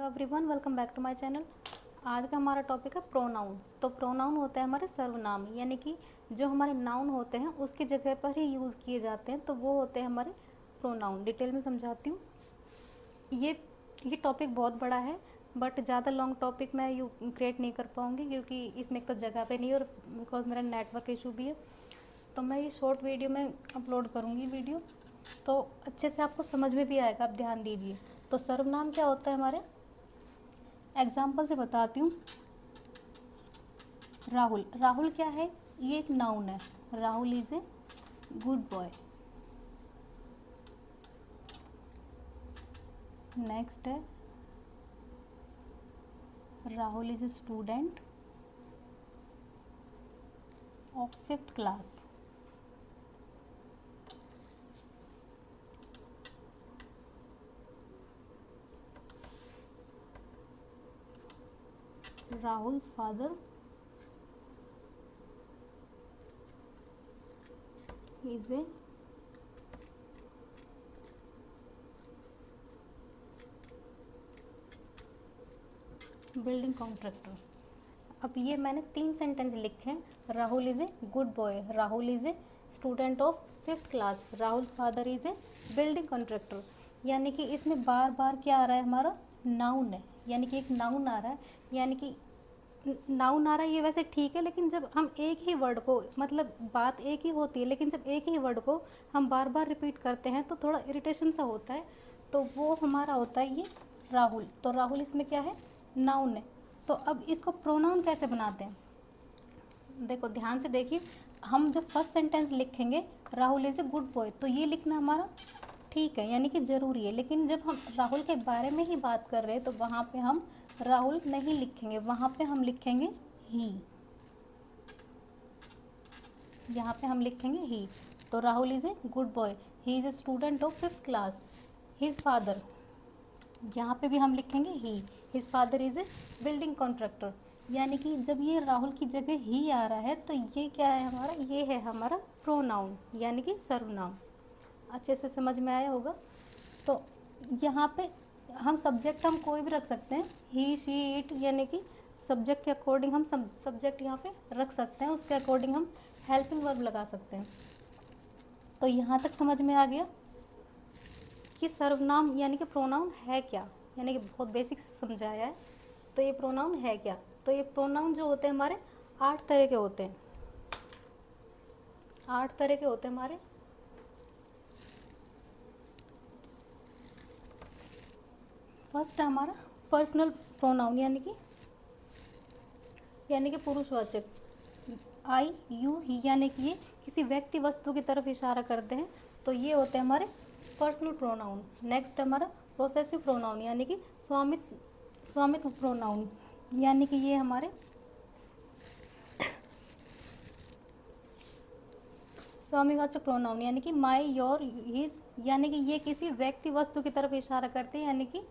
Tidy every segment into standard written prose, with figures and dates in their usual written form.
Hello everyone, welcome back to my channel. आज का हमारा टॉपिक है प्रोनाउन। तो प्रोनाउन होते हैं हमारे सर्वनाम, यानी कि जो हमारे नाउन होते हैं उसकी जगह पर ही यूज़ किए जाते हैं, तो वो होते हैं हमारे प्रोनाउन। डिटेल में समझाती हूँ। ये टॉपिक बहुत बड़ा है, बट ज़्यादा लॉन्ग टॉपिक मैं क्रिएट नहीं कर पाऊँगी क्योंकि इसमें एक तो जगह पे नहीं, और बिकॉज मेरा नेटवर्क इशू भी है। तो मैं ये शॉर्ट वीडियो में अपलोड करूँगी वीडियो, तो अच्छे से आपको समझ में भी आएगा। आप ध्यान दीजिए। तो सर्वनाम क्या होता है हमारे, एग्जाम्पल से बताती हूँ। राहुल, राहुल क्या है, ये एक नाउन है। Rahul is a good boy. Next है Rahul is a student of 5th class. Rahul's father is a building contractor. अब ये मैंने 3 सेंटेंस लिखे हैं। Rahul is a good boy, Rahul is a student of 5th class, Rahul's father is a building contractor. यानी कि इसमें बार बार क्या आ रहा है, हमारा नाउन है। यानी कि एक नाउन आ रहा है, यानी कि नाउन आ रहा है। ये वैसे ठीक है, लेकिन जब हम एक ही वर्ड को, मतलब बात एक ही होती है, लेकिन जब एक ही वर्ड को हम बार बार रिपीट करते हैं तो थोड़ा इरिटेशन सा होता है। तो वो हमारा होता है ये राहुल। तो राहुल इसमें क्या है, नाउन है। तो अब इसको प्रोनाउन कैसे बनाते हैं, देखो ध्यान से देखिए। हम जब फर्स्ट सेंटेंस लिखेंगे Rahul is a good boy, तो ये लिखना हमारा ठीक है, यानी कि ज़रूरी है। लेकिन जब हम राहुल के बारे में ही बात कर रहे हैं तो वहाँ पे हम राहुल नहीं लिखेंगे, वहाँ पे हम लिखेंगे ही। यहाँ पे हम लिखेंगे ही। तो Rahul is a good boy, he is a student of 5th class, his father, यहाँ पे भी हम लिखेंगे he, his father is a building contractor. यानी कि जब ये राहुल की जगह ही आ रहा है तो ये क्या है हमारा, ये है हमारा प्रोनाउन, यानी कि सर्वनाम। अच्छे से समझ में आया होगा। तो यहाँ पे हम सब्जेक्ट हम कोई भी रख सकते हैं, ही शी इट, यानी कि सब्जेक्ट के अकॉर्डिंग हम सब्जेक्ट यहाँ पे रख सकते हैं, उसके अकॉर्डिंग हम हेल्पिंग वर्ब लगा सकते हैं। तो यहाँ तक समझ में आ गया कि सर्वनाम यानी कि प्रोनाउन है क्या, यानी कि बहुत बेसिक समझाया है। तो ये प्रोनाउन है क्या, तो ये प्रोनाउन जो होते हैं हमारे 8 तरह के होते हैं। 8 तरह के होते हैं हमारे। फर्स्ट है हमारा पर्सनल प्रोनाउन, यानी कि पुरुषवाचक। आई, यू, ही, यानी कि ये किसी व्यक्ति वस्तु की तरफ इशारा करते हैं, तो ये होते हैं हमारे पर्सनल प्रोनाउन। नेक्स्ट हमारा पोसेसिव प्रोनाउन, यानी कि स्वामित्व प्रोनाउन, यानी कि ये हमारे स्वामिवाचक प्रोनाउन, यानी कि माई, योर, हिज, यानी कि ये किसी व्यक्ति वस्तु की तरफ इशारा करते हैं, यानी कि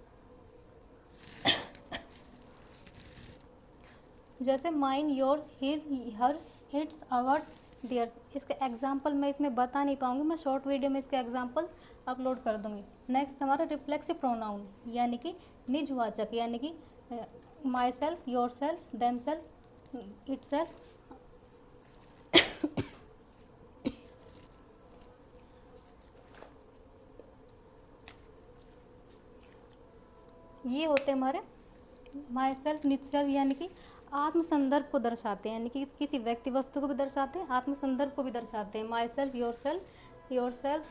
जैसे mine, yours, his, hers, its, ours, theirs. इसके एग्जाम्पल मैं इसमें बता नहीं पाऊंगी, मैं शॉर्ट वीडियो में इसके एग्जाम्पल अपलोड कर दूंगी। नेक्स्ट हमारा रिफ्लेक्सिव प्रोनाउन, यानी कि निजवाचक, यानी कि my self, your self, them self, it self. ये होते हमारे माई सेल्फ, निज सेल्फ, यानी कि आत्म संदर्भ को दर्शाते हैं, यानी कि किसी व्यक्ति वस्तु को भी दर्शाते हैं, आत्म संदर्भ को भी दर्शाते हैं। My self, your self,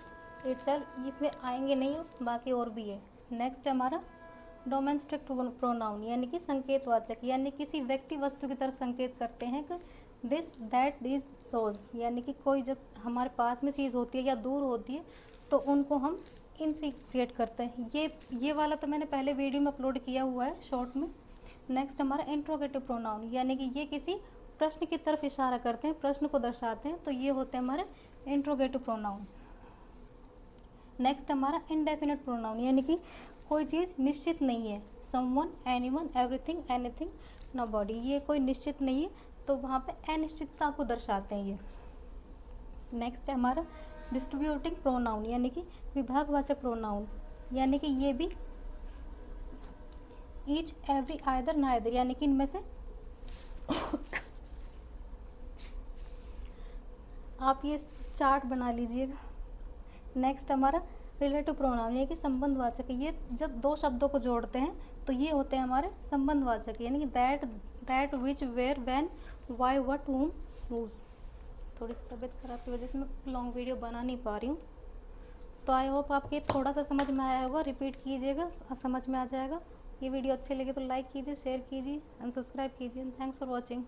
it self, इसमें आएंगे नहीं, बाकी और भी है। नेक्स्ट हमारा डोमेस्टिक प्रोनाउन, यानी कि संकेतवाचक, यानी किसी व्यक्ति वस्तु की तरफ संकेत करते हैं कि दिस, दैट, दिस, दोज, यानी कि कोई जब हमारे पास में चीज़ होती है या दूर होती है तो उनको हम इनसे क्रिएट करते हैं। ये वाला तो मैंने पहले वीडियो में अपलोड किया हुआ है शॉर्ट में। नेक्स्ट हमारा इंट्रोगेटिव प्रोनाउन, यानी कि ये किसी प्रश्न की तरफ इशारा करते हैं, प्रश्न को दर्शाते हैं, तो ये होते हैं हमारे इंट्रोगेटिव प्रोनाउन। नेक्स्ट हमारा इंडेफिनिट प्रोनाउन, यानी कि कोई चीज़ निश्चित नहीं है। Someone, anyone, everything, anything, nobody, ये कोई निश्चित नहीं है, तो वहाँ पे अनिश्चितता को दर्शाते हैं ये। नेक्स्ट है हमारा डिस्ट्रीब्यूटिंग प्रोनाउन, यानी कि विभागवाचक प्रोनाउन, यानी कि ये भी ईच एवरी आइदर नाइदर, यानी कि इनमें से आप ये चार्ट बना लीजिएगा। नेक्स्ट हमारा रिलेटिव प्रोनाउन, ये कि संबंधवाचक। ये जब दो शब्दों को जोड़ते हैं तो ये होते हैं हमारे संबंधवाचक, यानी कि that which where when why what whom whose। थोड़ी सी तबीयत खराब की वजह से मैं लॉन्ग वीडियो बना नहीं पा रही हूँ, तो आई होप आपके थोड़ा सा समझ में आया होगा। रिपीट कीजिएगा, समझ में आ जाएगा। ये वीडियो अच्छी लगे तो लाइक कीजिए, शेयर कीजिए एंड सब्सक्राइब कीजिए। Thanks for watching.